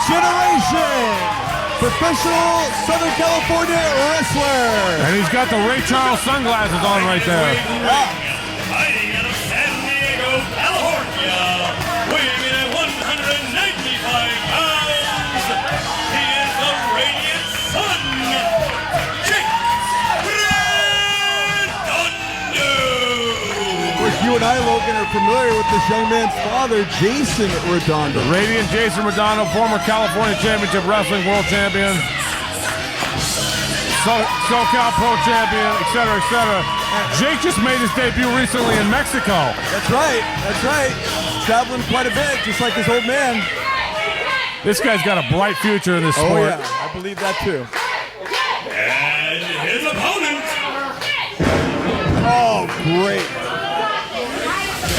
generation professional Southern California wrestler. And he's got the Ray Charles sunglasses on right there. Fighting out of San Diego, California, weighing in at 195 pounds. He is the Radiant Son Jake Redondo. Of course, you and I, Logan, are familiar with this young man's father, Jason Redondo. Radiant Jason Redondo, former California Championship Wrestling World Champion, SoCal Pro Champion, etc., etc. Jake just made his debut recently in Mexico. That's right. That's right. Traveling quite a bit, just like his old man. This guy's got a bright future in this sport. Oh, yeah. I believe that, too. And his opponent. Oh, great.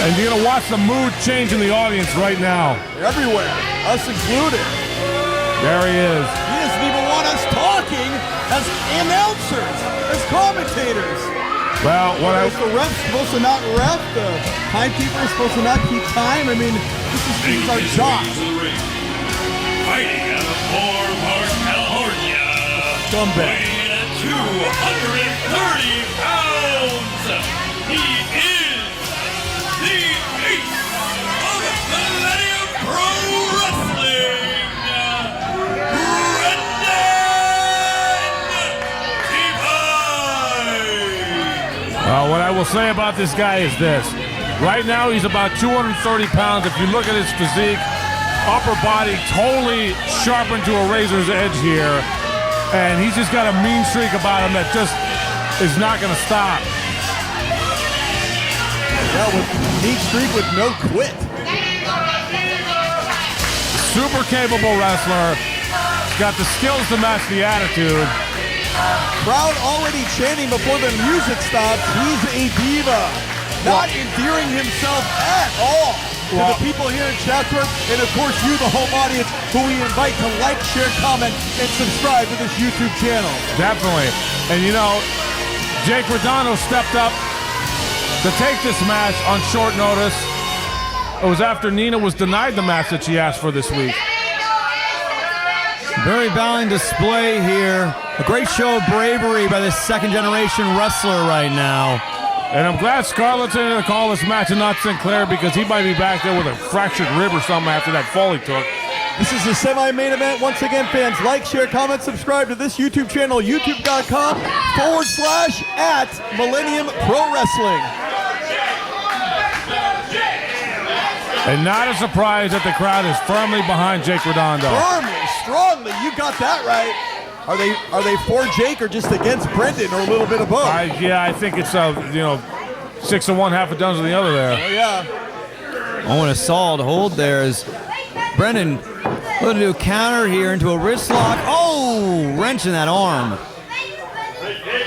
And you're going to watch the mood change in the audience right now. They're everywhere, us included. There he is. He doesn't even want us talking as announcers, as commentators. Well, Is the ref's supposed to not ref? The timekeeper is supposed to not keep time? I mean, this is our job. Fighting out of Fort California. Scumbag. Weighing at 230 pounds. He is the ace of Millennium Pro Wrestling. Well, what I will say about this guy is this. Right now, he's about 230 pounds. If you look at his physique, upper body totally sharpened to a razor's edge here. And he's just got a mean streak about him that just is not going to stop. Yeah, with neat streak with no quit. Super capable wrestler. He's got the skills to match the attitude. Crowd already chanting before the music stops. He's a diva. Not endearing himself at all to the people here in Chatsworth. And of course, you, the home audience, who we invite to like, share, comment, and subscribe to this YouTube channel. Definitely. And you know, Jake Redondo stepped up to take this match on short notice. It was after Nina was denied the match that she asked for this week. Very valiant display here. A great show of bravery by this second-generation wrestler right now. And I'm glad Scarlett's in to call this match and not Sinclair, because he might be back there with a fractured rib or something after that fall he took. This is the semi-main event. Once again, fans, like, share, comment, subscribe to this YouTube channel, youtube.com/@Millennium Pro Wrestling. And not a surprise that the crowd is firmly behind Jake Redondo. Firmly, strongly, you got that right. Are they for Jake or just against Brendan, or a little bit of both? Yeah, I think it's 6 of one, half a dozen of the other there. Oh yeah. Oh, and a solid hold there is Brendan going to do a counter here into a wrist lock. Oh, wrench in that arm.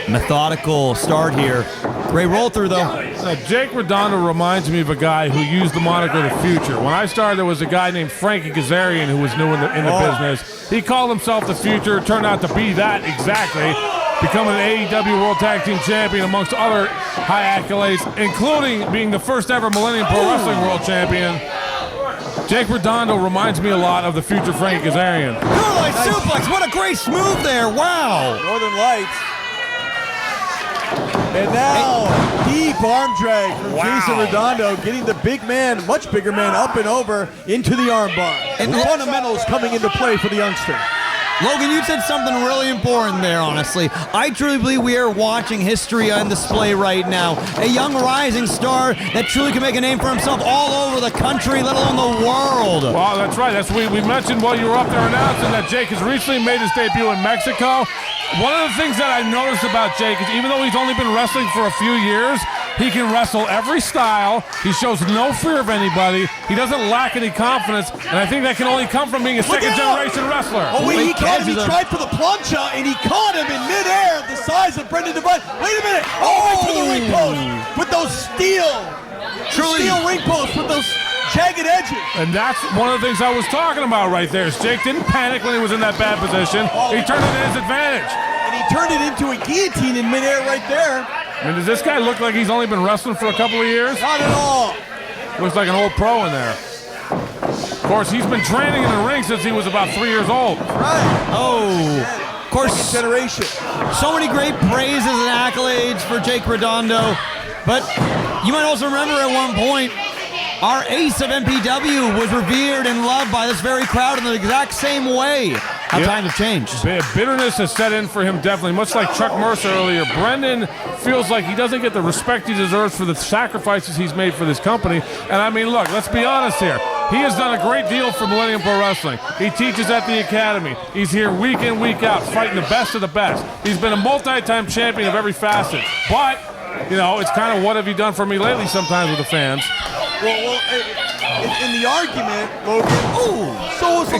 Methodical start here. Great roll through though. Jake Redondo reminds me of a guy who used the moniker The Future. When I started, there was a guy named Frankie Kazarian who was new in the business. He called himself The Future, turned out to be that exactly, becoming an AEW World Tag Team Champion amongst other high accolades, including being the first ever Millennium Pro Wrestling World Champion. Jake Redondo reminds me a lot of the future Frankie Kazarian. Northern suplex, what a great move there, wow. Northern Lights. And now, deep arm drag from Jason Redondo, getting the big man, much bigger man, up and over into the armbar. And fundamentals coming into play for the youngster. Logan, you said something really important there, honestly. I truly believe we are watching history on display right now. A young rising star that truly can make a name for himself all over the country, let alone the world. Well, that's right. We mentioned while you were up there announcing that Jake has recently made his debut in Mexico. One of the things that I noticed about Jake is even though he's only been wrestling for a few years, he can wrestle every style. He shows no fear of anybody. He doesn't lack any confidence, and I think that can only come from being a second-generation wrestler. Oh, wait, he tried for the plancha, and he caught him in midair, the size of Brendan Devine. Wait a minute! Oh, right to the ring post with those steel ring posts with those jagged edges. And that's one of the things I was talking about right there. Is Jake didn't panic when he was in that bad position. He turned it to his advantage. And he turned it into a guillotine in midair right there. I mean, does this guy look like he's only been wrestling for a couple of years? Not at all. Looks like an old pro in there. course, he's been training in the ring since he was about 3 years old. Right. Oh, of course, Generation. so many great praises and accolades for Jake Redondo. But you might also remember at one point, our ace of MPW was revered and loved by this very crowd in the exact same way. How times have changed. Bitterness has set in for him, definitely, much like Chuck Mercer earlier. Brendan feels like he doesn't get the respect he deserves for the sacrifices he's made for this company. And I mean, look, let's be honest here. He has done a great deal for Millennium Pro Wrestling. He teaches at the Academy. He's here week in, week out, fighting the best of the best. He's been a multi-time champion of every facet. But, you know, it's kind of what have you done for me lately sometimes with the fans. Well, in the argument, Logan, so is a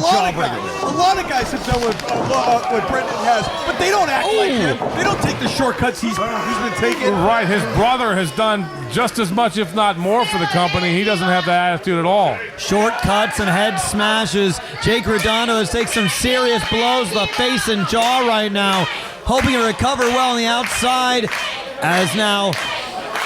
lot of guys have done what Brendan has, but they don't act like him. They don't take the shortcuts he's been taking. Right, his brother has done just as much, if not more, for the company. He doesn't have that attitude at all. Shortcuts and head smashes. Jake Redondo has taken some serious blows to the face and jaw right now, hoping to recover well on the outside, as now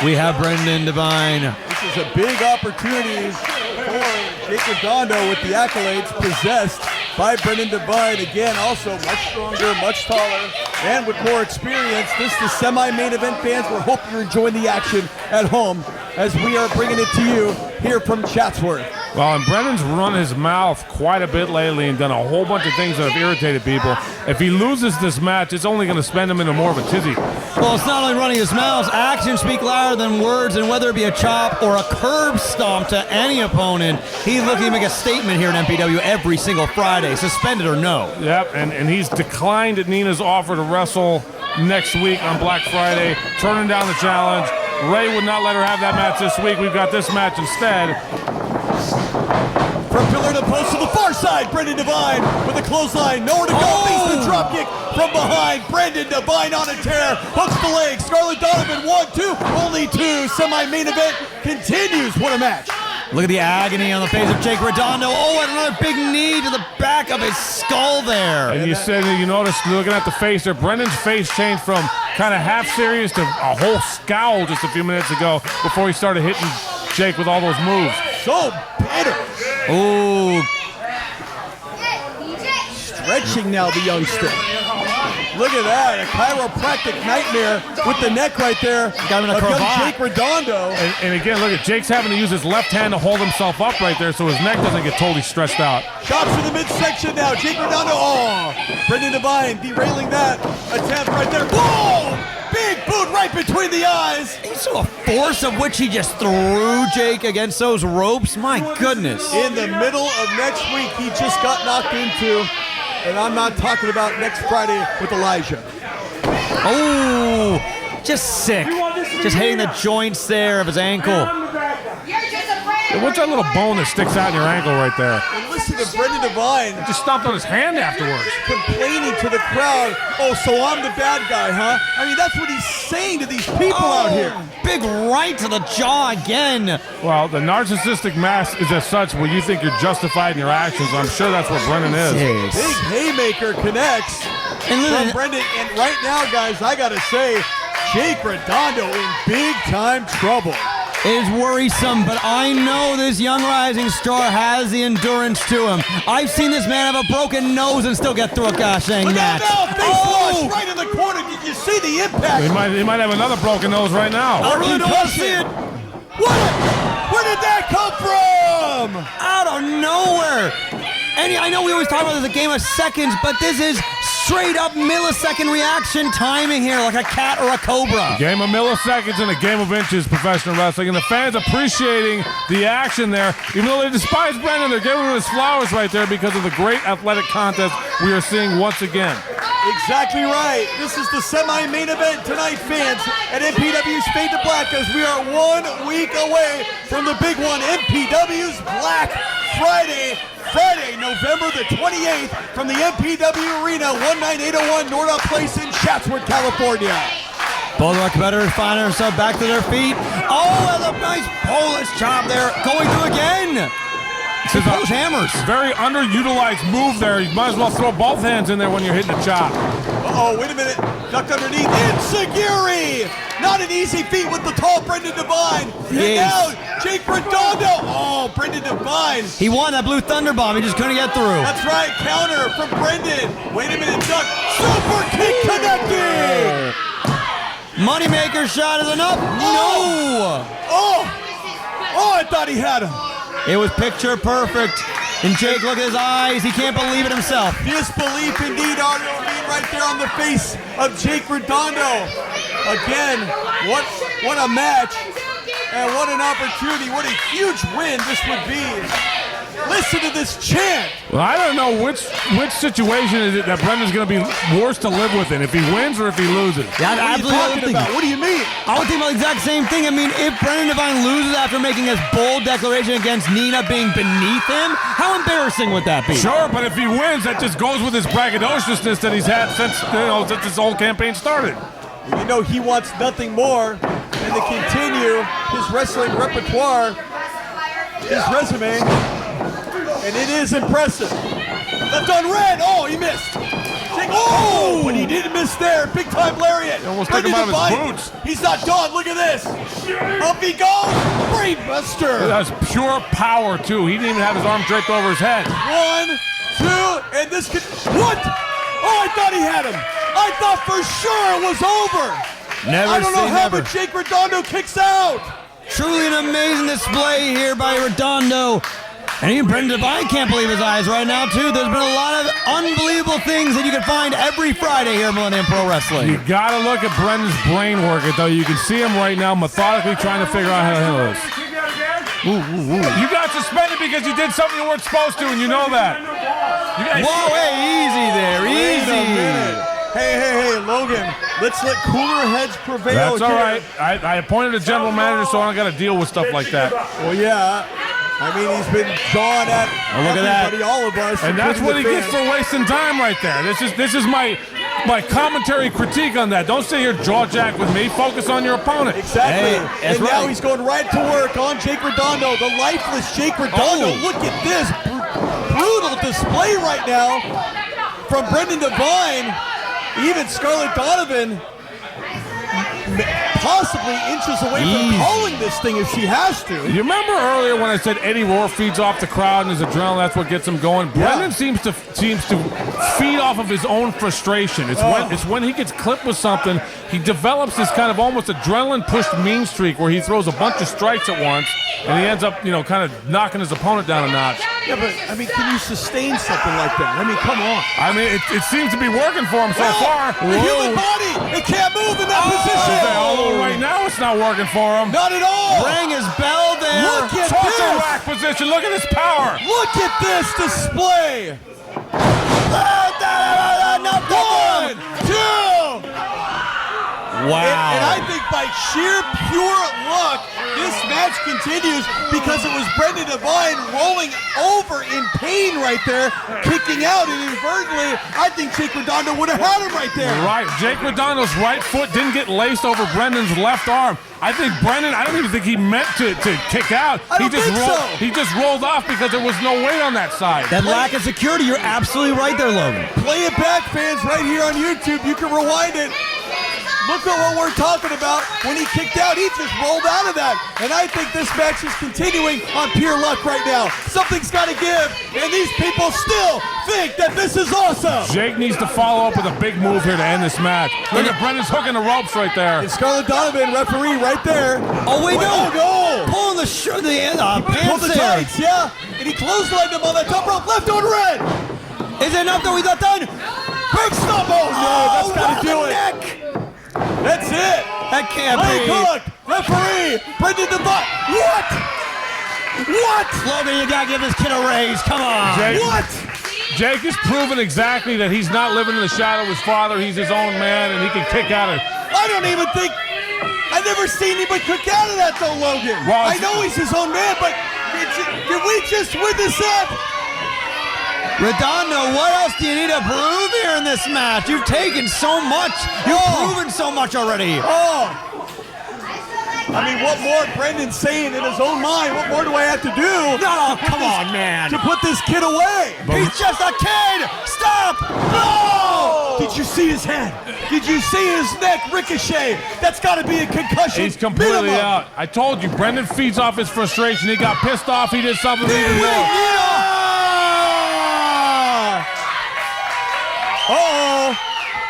we have Brendan Devine. This is a big opportunity for Jake Redondo with the accolades possessed by Brendan Devine. Again, also much stronger, much taller, and with more experience. This is the semi-main event, fans. We hope you're enjoying the action at home as we are bringing it to you here from Chatsworth. Well, and Brendan's run his mouth quite a bit lately and done a whole bunch of things that have irritated people. If he loses this match, it's only going to spend him into more of a tizzy. Well, it's not only running his mouth. Actions speak louder than words, and whether it be a chop or a curb stomp to any opponent, he's looking to make a statement here in MPW every single Friday, suspended or no. Yep, and he's declined Nina's offer to wrestle next week on Black Friday, turning down the challenge. Ray would not let her have that match this week. We've got this match instead. From pillar to post to the far side, Brendan Devine with a clothesline. Nowhere to go. Face the dropkick from behind. Brendan Devine on a tear. Hooks the leg. Scarlett Donovan, 1, 2. Only 2. Semi-main event continues. What a match. Look at the agony on the face of Jake Redondo. Oh, and another big knee to the back of his skull there. And you notice, looking at the face there, Brendan's face changed from kind of half serious to a whole scowl just a few minutes ago before he started hitting Jake with all those moves. So bitter. Oh. Stretching now, the youngster. Look at that, a chiropractic nightmare with the neck right there. Got him in a of young cravat. Jake Redondo. And again, look at Jake's having to use his left hand to hold himself up right there so his neck doesn't get totally stretched out. Chops to the midsection now. Jake Redondo. Oh, Brendan Devine derailing that attempt right there. Whoa! Big boot right between the eyes. You saw a force of which he just threw Jake against those ropes. My goodness. In the middle of next week, he just got knocked into. And I'm not talking about next Friday with Elijah. Oh, just sick. Just hitting the joints there of his ankle. What's that little bone that sticks out in your ankle right there? And listen to Brendan Devine Just stomped on his hand afterwards. complaining to the crowd. Oh, so I'm the bad guy, huh? I mean, that's what he's saying to these people out here. Big right to the jaw again. Well, the narcissistic mask is as such where you think you're justified in your actions. I'm sure that's what Brendan is. Big haymaker connects And from look, Brendan. And right now, guys, I got to say, Jake Redondo in big time trouble. it is worrisome, but I know this young rising star has the endurance to him. I've seen this man have a broken nose and still get through a gosh dang Look out match. now, face flush right in the corner. Did you see the impact? He might have another broken nose right now. I really don't want to see it. Where did that come from? Out of nowhere. And I know we always talk about this as a game of seconds, but this is straight up millisecond reaction timing here, like a cat or a cobra. Game of milliseconds and a game of inches, professional wrestling, and the fans appreciating the action there. Even though they despise Brendan, they're giving him his flowers right there because of the great athletic contest we are seeing once again. Exactly right. This is the semi-main event tonight, fans, at MPW's Fade to Black, as we are 1 week away from the big one, MPW's Black Friday, November the 28th, from the MPW Arena, 19801 Nordau Place in Chatsworth, California. Both of our competitors find themselves back to their feet. Oh, and a nice Polish chop there, going through again. It's Polish hammers. Very underutilized move there. You might as well throw both hands in there when you're hitting the chop. Uh-oh, wait a minute. Ducked underneath. Insecurity! Not an easy feat with the tall Brendan Devine. And Yes. now, Jake Redondo. Oh, Brendan Devine. He won that blue thunder bomb. He just couldn't get through. That's right, counter from Brendan. Wait a minute, duck. Super kick connecting. Moneymaker shot is enough. No. Oh, I thought he had him. It was picture perfect. And Jake, look at his eyes. He can't believe it himself. Disbelief indeed, right there on the face of Jake Redondo. Again, what a match. And what an opportunity. What a huge win this would be. Listen to this chant. Well, I don't know which situation is it that Brendan's going to be worse to live with, if he wins or if he loses. Yeah, What are you talking about? What do you mean? I would think about the exact same thing. I mean, if Brendan Devine loses after making his bold declaration against Nina being beneath him, how embarrassing would that be? Sure, but if he wins, that just goes with his braggadociousness that he's had since this whole campaign started. You know, he wants nothing more than to continue his wrestling repertoire, his resume, and it is impressive. Left on red. Oh, he missed. Oh, but he didn't miss there. Big time lariat. He almost took him out of his boots. He's not done. Look at this. Up he goes. Brainbuster. That's pure power, too. He didn't even have his arm draped over his head. 1, 2, and this could. What? Oh, I thought he had him. I thought for sure it was over. I don't know how, but Jake Redondo kicks out. Truly an amazing display here by Redondo. And even Brendan Devine can't believe his eyes right now, too. There's been a lot of unbelievable things that you can find every Friday here at Millennium Pro Wrestling. You got to look at Brendan's brain work, though. You can see him right now methodically trying to figure out how to handle this. You got suspended because you did something you weren't supposed to, and you know that. Whoa, hey, easy there, easy. Hey, Logan, let's let cooler heads prevail. That's all right. I appointed a general manager, so I don't got to deal with stuff like that. Well, yeah. I mean, he's been jawing at everybody, all of us. And that's what he gets for wasting time right there. This is my commentary critique on that. Don't sit here jaw jack with me. Focus on your opponent. Exactly. Hey, and now he's going right to work on Jake Redondo, the lifeless Jake Redondo. Look at this brutal display right now from Brendan Devine. Even Scarlett Donovan possibly inches away from calling this thing if she has to. You remember earlier when I said Eddie Rohr feeds off the crowd and his adrenaline, that's what gets him going? Brendan seems to feed off of his own frustration. It's when he gets clipped with something, he develops this kind of almost adrenaline-pushed mean streak where he throws a bunch of strikes at once and he ends up, kind of knocking his opponent down a notch. Yeah, but, I mean, can you sustain something like that? I mean, come on. I mean, it seems to be working for him so far. The human body, it can't move in that position. Although right now it's not working for him. Not at all. Rang his bell there. Look at Torture this. rack position. Look at his power. Look at this display. 1, 2. Wow. And I think by sheer pure luck, this match continues because it was Brendan Devine rolling over in pain right there, kicking out, and inadvertently, I think Jake Redondo would have had him right there. Right. Jake Redondo's right foot didn't get laced over Brendan's left arm. I think Brendan, I don't even think he meant to kick out. He just rolled off because there was no weight on that side. That lack of security, you're absolutely right there, Logan. Play it back, fans, right here on YouTube. You can rewind it. Look at what we're talking about. When he kicked out, he just rolled out of that. And I think this match is continuing on pure luck right now. Something's got to give, and these people still think that this is awesome. Jake needs to follow up with a big move here to end this match. Look at Brendan's hooking the ropes right there. And Scarlett Donovan, referee, right there. Oh, wait, no. Oh, no. Pulling the pants Pull the there. tights, yeah. And he clotheslined him on that top rope, left on red. Is it enough though? He's not done. Big stomp. Oh, no, that's got to do it. Neck. That's it. That can't Hey, be. look, referee, Brendan Devine. What? Logan, you gotta give this kid a raise. Come on. Jake has proven exactly that he's not living in the shadow of his father. He's his own man, and he can kick out of it. I don't even think I've never seen anybody kick out of that though, Logan. Well, I know he's his own man, but did we just witness that? Redondo, what else do you need to prove here in this match? You've taken so much. You've proven so much already. I mean, what more Brendan's saying in his own mind? What more do I have to do? No, come on, man. To put this kid away. He's just a kid. Stop. No! Did you see his head? Did you see his neck ricochet? That's got to be a concussion. He's completely minimum. out. I told you, Brendan feeds off his frustration. He got pissed off. He did something even more. Uh-oh.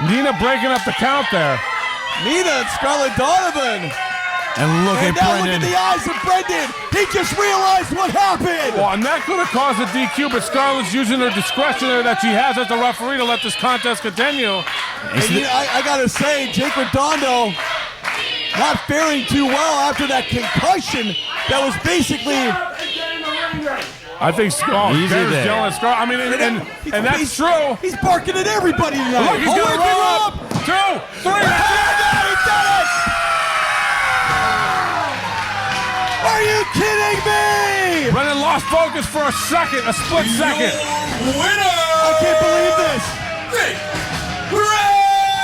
Nina breaking up the count there. Nina and Scarlett Donovan. And look And at now Brendan. look at the eyes of Brendan. He just realized what happened. Well, and that could have caused a DQ, but Scarlett's using her discretion there that she has as the referee to let this contest continue. And I got to say, Jake Redondo not faring too well after that concussion that was basically... I think Easy Garrett's there. yelling at Scarlett. I mean, and that's true. He's barking at everybody tonight. Look, he's going to roll up. 2, 3. He did it! Are you kidding me? Brendan lost focus for a second, a split second. Your winner! I can't believe this. Jake Redondo!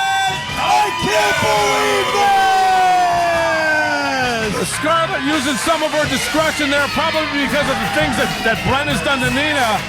I can't believe this! Scarlett using some of her discretion there, probably because of the things that Brendan's done to Nina.